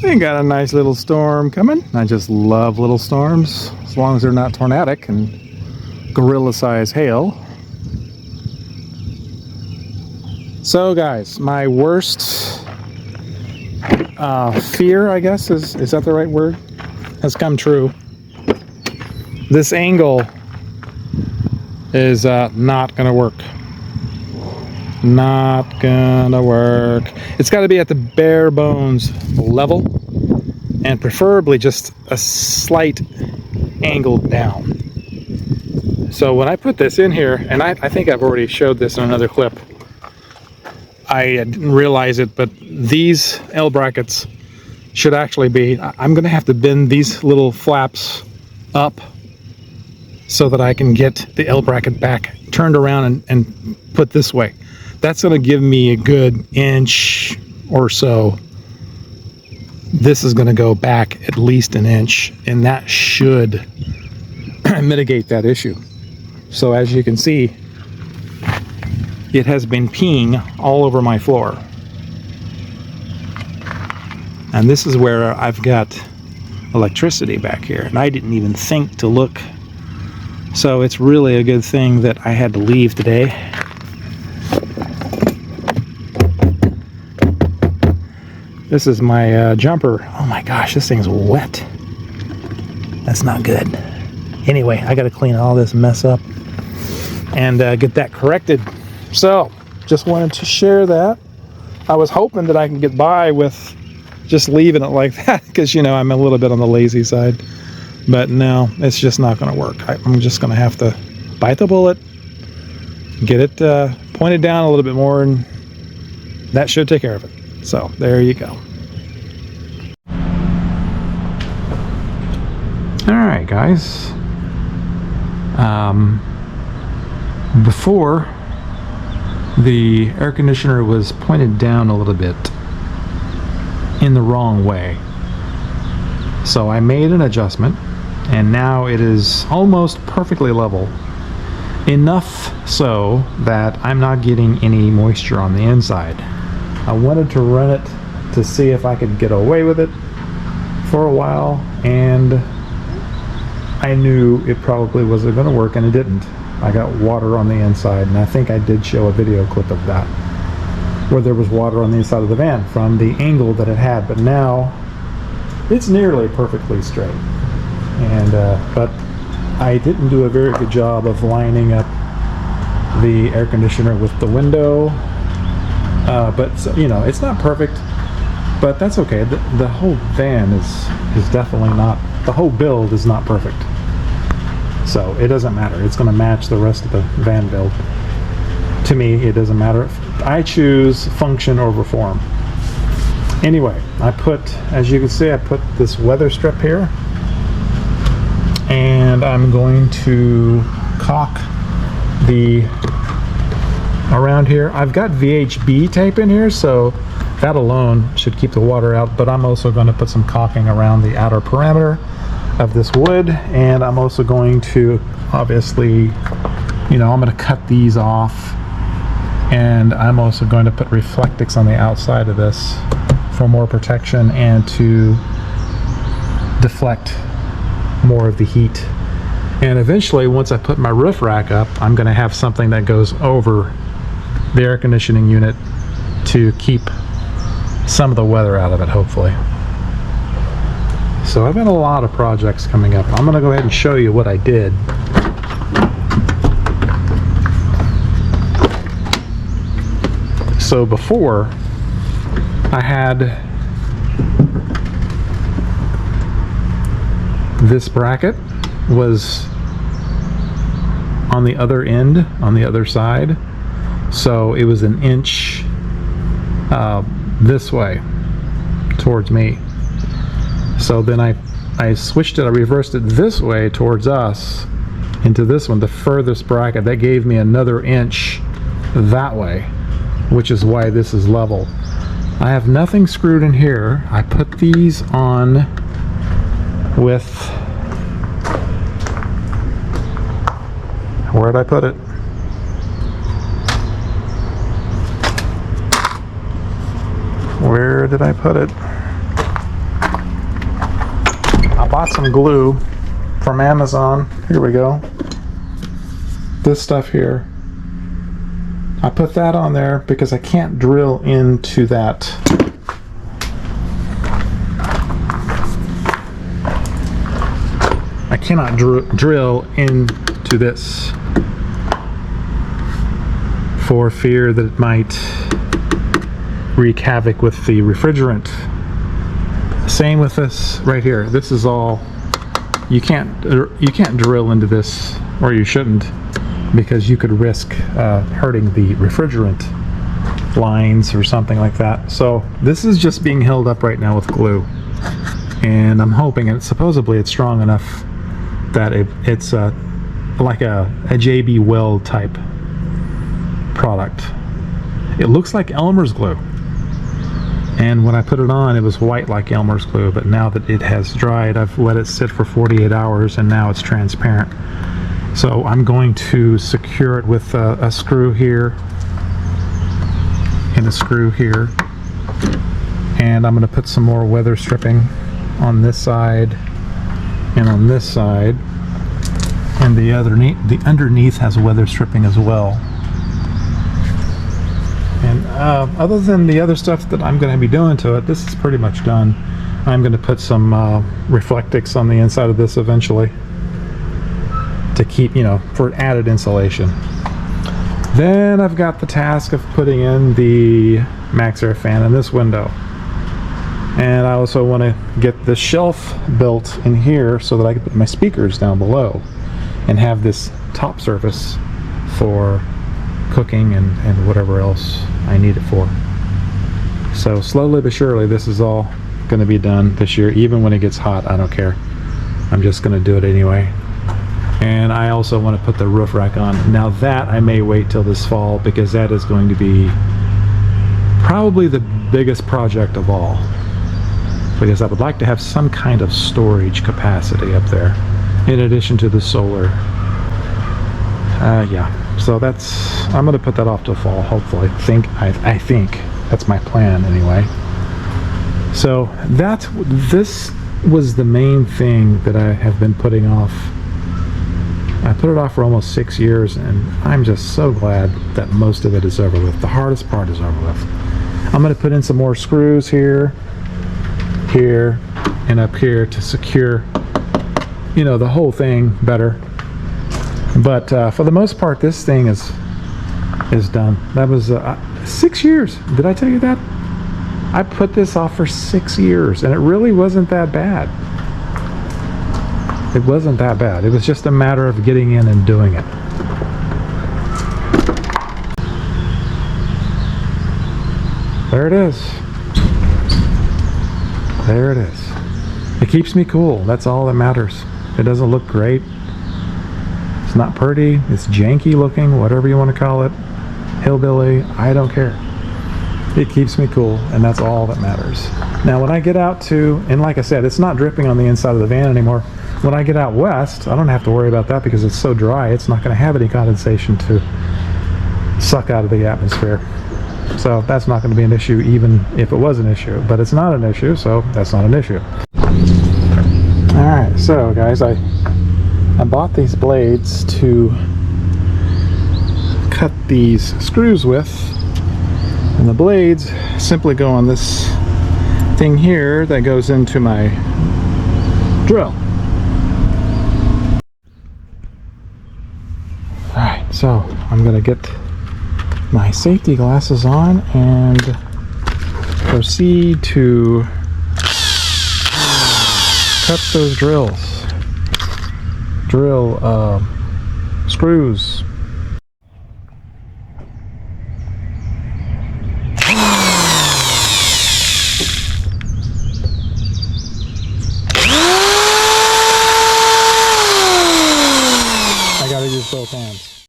We got a nice little storm coming. I just love little storms, as long as they're not tornadic and gorilla-sized hail. So guys, my worst fear, I guess, is that the right word? Has come true. This angle is not gonna work. Not gonna work. It's got to be at the bare bones level, and preferably just a slight angle down. So when I put this in here, and I think I've already showed this in another clip, I didn't realize it, but these L brackets should actually be, I'm gonna have to bend these little flaps up so that I can get the L bracket back turned around and put this way. That's going to give me a good inch or so. This is going to go back at least an inch, and that should mitigate that issue. So as you can see, it has been peeing all over my floor. And this is where I've got electricity back here, and I didn't even think to look. So it's really a good thing that I had to leave today. This is my jumper. Oh my gosh, this thing's wet. That's not good. Anyway, I got to clean all this mess up and get that corrected. So, just wanted to share that. I was hoping that I can get by with just leaving it like that, because, you know, I'm a little bit on the lazy side. But no, it's just not going to work. I'm just going to have to bite the bullet, get it pointed down a little bit more, and that should take care of it. So there you go. All right, guys. Before, the air conditioner was pointed down a little bit in the wrong way. So I made an adjustment, and now it is almost perfectly level. Enough so that I'm not getting any moisture on the inside. I wanted to run it to see if I could get away with it for a while, and I knew it probably wasn't going to work, and it didn't. I got water on the inside, and I think I did show a video clip of that, where there was water on the inside of the van from the angle that it had, but now it's nearly perfectly straight. And but I didn't do a very good job of lining up the air conditioner with the window. But you know, it's not perfect, but that's okay. The whole van is definitely not, the whole build is not perfect. So it doesn't matter. It's going to match the rest of the van build. To me, it doesn't matter. I choose function over form. Anyway, I put, as you can see, I put this weather strip here, and I'm going to caulk the around here. I've got VHB tape in here, so that alone should keep the water out, but I'm also going to put some caulking around the outer perimeter of this wood, and I'm also going to, obviously, you know, I'm going to cut these off, and I'm also going to put Reflectix on the outside of this for more protection and to deflect more of the heat. And eventually, once I put my roof rack up, I'm going to have something that goes over the air conditioning unit to keep some of the weather out of it, hopefully. So I've got a lot of projects coming up. I'm going to go ahead and show you what I did. So before, I had this bracket was on the other end, on the other side. So it was an inch this way towards me. So then I switched it, I reversed it this way towards us into this one, the furthest bracket. That gave me another inch that way, which is why this is level. I have nothing screwed in here. I put these on with, where'd I put it? Where did I put it? bought some glue from Amazon. Here we go. This stuff here. I put that on there because I can't drill into that. I cannot drill into this for fear that it might wreak havoc with the refrigerant. Same with this right here. This is all, you can't drill into this, or you shouldn't, because you could risk hurting the refrigerant lines or something like that. So this is just being held up right now with glue, and I'm hoping, and supposedly it's strong enough that it's like a JB Weld type product. It looks like Elmer's glue, and when I put it on, it was white like Elmer's glue, but now that it has dried, I've let it sit for 48 hours and now it's transparent. So I'm going to secure it with a screw here and a screw here, and I'm going to put some more weather stripping on this side and on this side, and the underneath has weather stripping as well. And other than the other stuff that I'm going to be doing to it, this is pretty much done. I'm going to put some Reflectix on the inside of this eventually to keep, for added insulation. Then I've got the task of putting in the Max Air fan in this window. And I also want to get the shelf built in here so that I can put my speakers down below and have this top surface for cooking and whatever else I need it for. So slowly but surely this is all going to be done this year. Even when it gets hot, I don't care. I'm just going to do it anyway. And I also want to put the roof rack on. Now that I may wait till this fall, because that is going to be probably the biggest project of all, because I would like to have some kind of storage capacity up there in addition to the solar. Yeah, so I'm going to put that off till fall, hopefully. I think that's my plan anyway. So this was the main thing that I have been putting off. I put it off for almost 6 years, and I'm just so glad that most of it is over with. The hardest part is over with. I'm going to put in some more screws here, and up here to secure, the whole thing better. But for the most part, this thing is done. That was 6 years. Did I tell you that? I put this off for 6 years, and it really wasn't that bad. It wasn't that bad. It was just a matter of getting in and doing it. There it is. There it is. It keeps me cool. That's all that matters. It doesn't look great. It's not pretty. It's janky looking, whatever you want to call it. Hillbilly. I don't care. It keeps me cool, and that's all that matters. Now when I get out to, and like I said, it's not dripping on the inside of the van anymore. When I get out west, I don't have to worry about that because it's so dry. It's not going to have any condensation to suck out of the atmosphere. So that's not going to be an issue even if it was an issue. But it's not an issue, so that's not an issue. Alright, so guys, I bought these blades to cut these screws with. And the blades simply go on this thing here that goes into my drill. Alright, so I'm going to get my safety glasses on and proceed to cut those drill screws